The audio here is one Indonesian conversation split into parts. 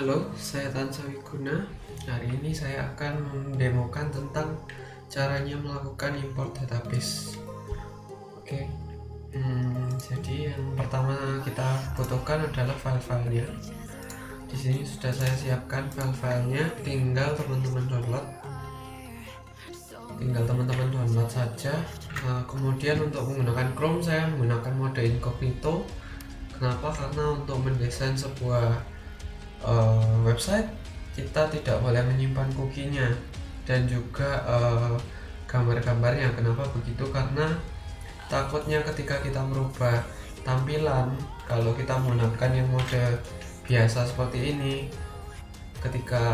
Halo, saya Tansa Wiguna. Hari ini saya akan mendemokan tentang caranya melakukan import database. Oke, jadi yang pertama kita butuhkan adalah file-filenya. Di sini sudah saya siapkan file-filenya, tinggal teman-teman download saja. Kemudian untuk menggunakan Chrome saya menggunakan mode incognito. Kenapa? Karena untuk mendesain sebuah website kita tidak boleh menyimpan cookie-nya dan juga gambar-gambarnya. Kenapa begitu? Karena takutnya ketika kita merubah tampilan, kalau kita menggunakan yang mode biasa seperti ini, ketika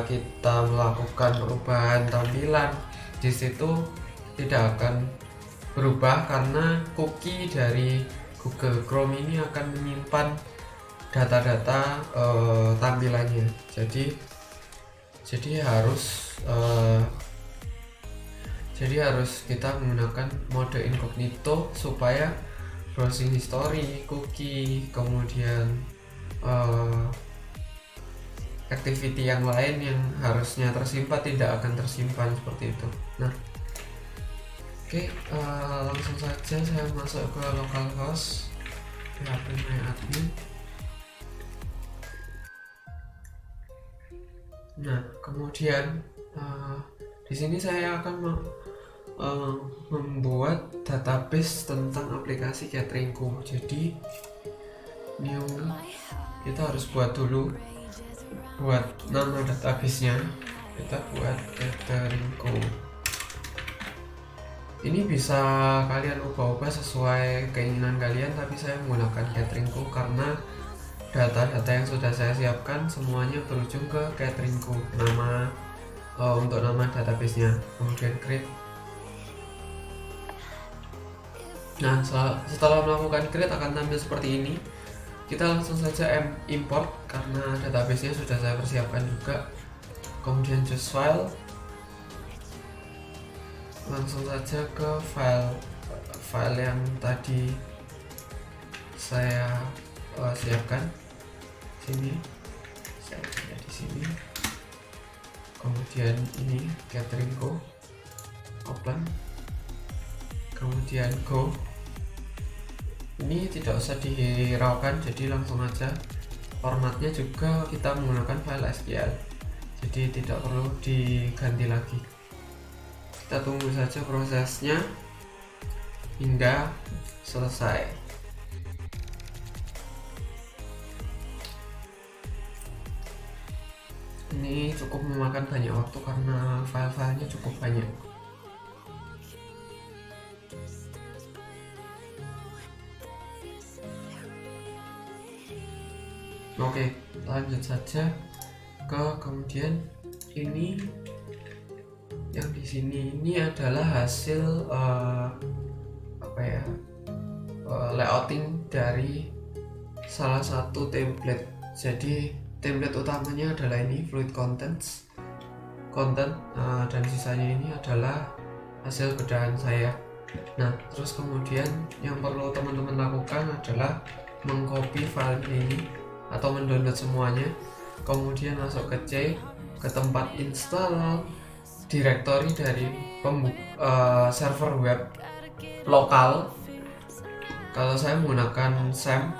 kita melakukan perubahan tampilan di situ tidak akan berubah karena cookie dari Google Chrome ini akan menyimpan data-data tampilannya. Jadi harus kita menggunakan mode incognito supaya browsing history, cookie, kemudian activity yang lain yang harusnya tersimpan tidak akan tersimpan seperti itu. Nah, oke, langsung saja saya masuk ke localhost PHP MyAdmin. Nah, kemudian di sini saya akan membuat database tentang aplikasi cateringku. Jadi new, kita harus buat nama databasenya. Kita buat cateringku. Ini bisa kalian ubah-ubah sesuai keinginan kalian, tapi saya menggunakan cateringku karena data-data yang sudah saya siapkan semuanya berujung ke cateringku. Untuk nama databasenya, kemudian create. Nah, setelah melakukan create akan tampil seperti ini. Kita langsung saja import karena databasenya sudah saya persiapkan juga. Kemudian choose file, langsung saja ke file yang tadi saya siapkan. Sini saya pilih di sini, kemudian ini cateringku, open, kemudian go. Ini tidak usah dihiraukan, jadi langsung aja. Formatnya juga kita menggunakan file SQL, jadi tidak perlu diganti lagi. Kita tunggu saja prosesnya hingga selesai. Ini cukup memakan banyak waktu karena file-filenya cukup banyak. Oke, lanjut saja ke kemudian ini yang di sini. Ini adalah hasil layouting dari salah satu template. Jadi template utamanya adalah ini fluid content, dan sisanya ini adalah hasil bedahan saya. Nah, terus kemudian yang perlu teman-teman lakukan adalah mengcopy file ini atau mendownload semuanya, kemudian masuk ke C, ke tempat install directory dari server web lokal. Kalau saya menggunakan SAM,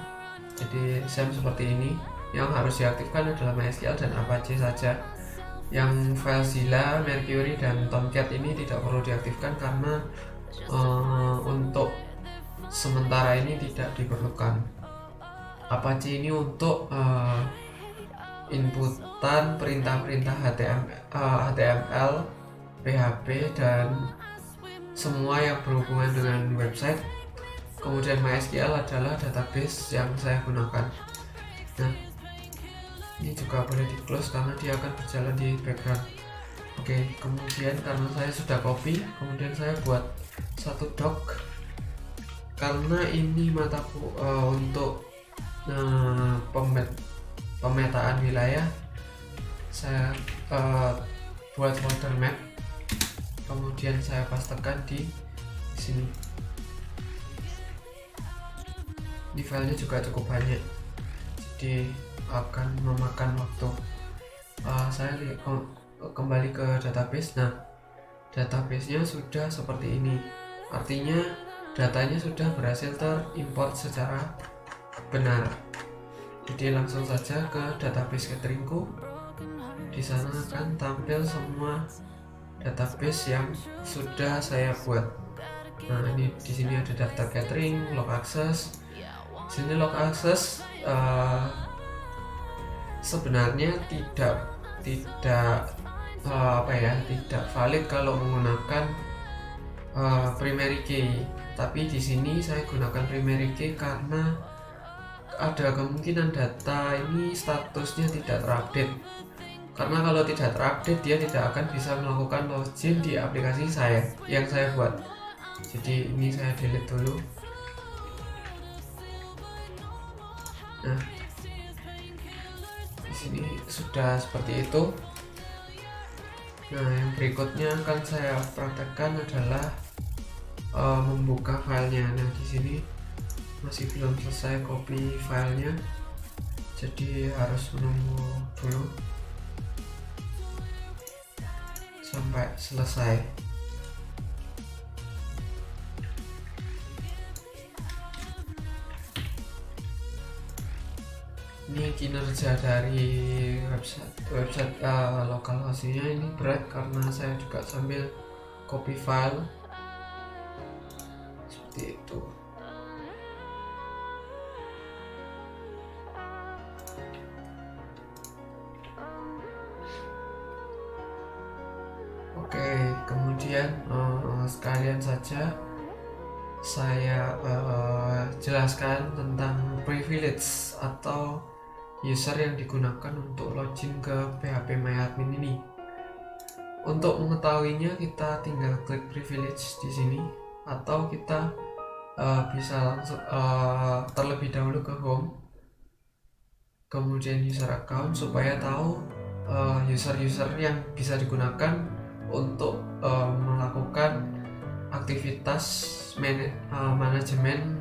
jadi SAM seperti ini. Yang harus diaktifkan adalah MySQL dan Apache saja. Yang FileZilla, Mercury, dan Tomcat ini tidak perlu diaktifkan karena untuk sementara ini tidak diperlukan. Apache ini untuk inputan perintah-perintah HTML, PHP, dan semua yang berhubungan dengan website. Kemudian MySQL adalah database yang saya gunakan. Nah, ini juga boleh di close karena dia akan berjalan di background. Oke, kemudian karena saya sudah copy, kemudian saya buat satu doc karena ini mataku untuk pemetaan wilayah. Saya buat folder map, kemudian saya pastekan di sini. Ini filenya juga cukup banyak, jadi akan memakan waktu. Saya kembali ke database. Nah, databasenya sudah seperti ini, artinya datanya sudah berhasil terimport secara benar. Jadi langsung saja ke database cateringku. Di sana akan tampil semua database yang sudah saya buat. Nah, ini di sini ada daftar catering, log access. Sini log access sebenarnya tidak tidak valid kalau menggunakan primary key. Tapi di sini saya gunakan primary key karena ada kemungkinan data ini statusnya tidak terupdate. Karena kalau tidak terupdate, dia tidak akan bisa melakukan login di aplikasi yang saya buat. Jadi ini saya delete dulu. Nah, di sini sudah seperti itu. Nah, yang berikutnya akan saya praktekkan adalah membuka filenya. Nah, di sini masih belum selesai copy filenya, jadi harus menunggu dulu sampai selesai. Ini kinerja dari website localhost-nya ini berat karena saya juga sambil copy file seperti itu. Oke, kemudian sekalian saja saya jelaskan tentang privilege atau user yang digunakan untuk login ke phpMyAdmin ini. Untuk mengetahuinya, kita tinggal klik privilege di sini, atau kita bisa langsung terlebih dahulu ke home, kemudian user account, supaya tahu user-user yang bisa digunakan untuk melakukan aktivitas manajemen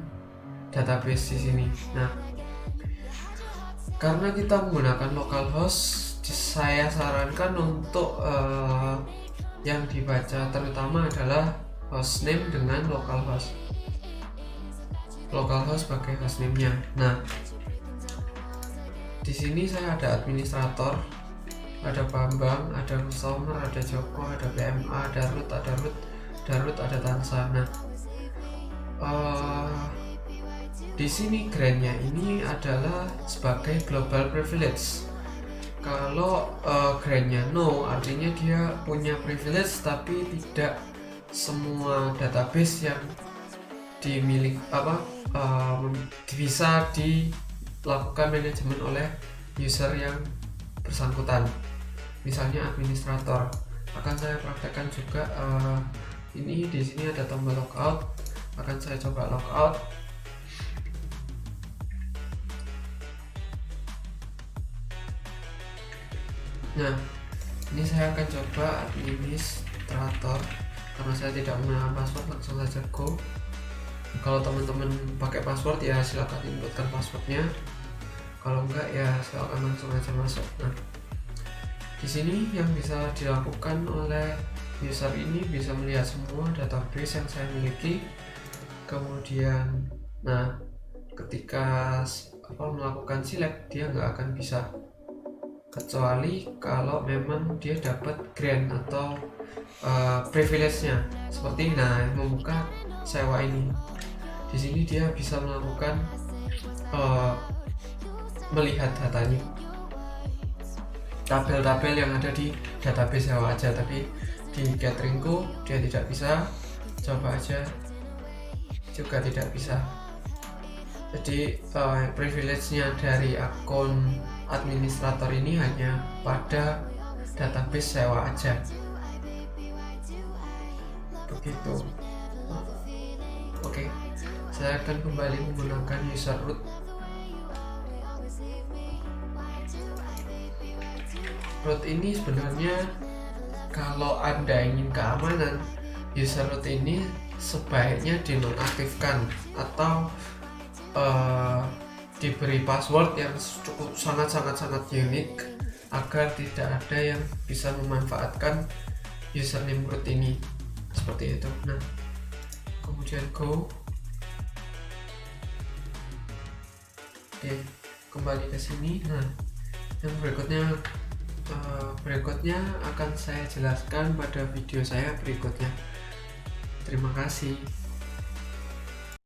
database di sini. Nah, karena kita menggunakan localhost, saya sarankan untuk yang dibaca terutama adalah hostname dengan localhost sebagai hostname-nya. Nah, di sini saya ada administrator, ada Bambang, ada customer, ada Joko, ada PMA, ada root, ada Tansa. Nah, di sini grant-nya ini adalah sebagai global privilege. Kalau grant-nya no, artinya dia punya privilege tapi tidak semua database yang bisa dilakukan manajemen oleh user yang bersangkutan. Misalnya administrator. Akan saya praktekkan juga. Ini di sini ada tombol logout. Akan saya coba logout. Nah, ini saya akan coba administrator. Karena saya tidak mengenal password, langsung saja go. Kalau teman-teman pakai password ya silakan inputkan passwordnya. Kalau enggak ya silakan langsung aja masuk. Nah, di sini yang bisa dilakukan oleh user ini bisa melihat semua database yang saya miliki. Kemudian, nah, ketika melakukan select, dia nggak akan bisa, kecuali kalau memang dia dapat grant atau privilege-nya. Seperti membuka sewa ini. Di sini dia bisa melakukan melihat datanya, tabel-tabel yang ada di database sewa aja, tapi di cateringku dia tidak bisa. Coba aja juga tidak bisa. Jadi privilege-nya dari akun administrator ini hanya pada database sewa aja. Begitu. Oke, saya akan kembali menggunakan user root. Root ini sebenarnya kalau Anda ingin keamanan, user root ini sebaiknya dinonaktifkan atau diberi password yang cukup sangat unik agar tidak ada yang bisa memanfaatkan username root ini, seperti itu. Nah, kemudian go. Oke, kembali ke sini. Nah, yang berikutnya akan saya jelaskan pada video saya berikutnya. Terima kasih.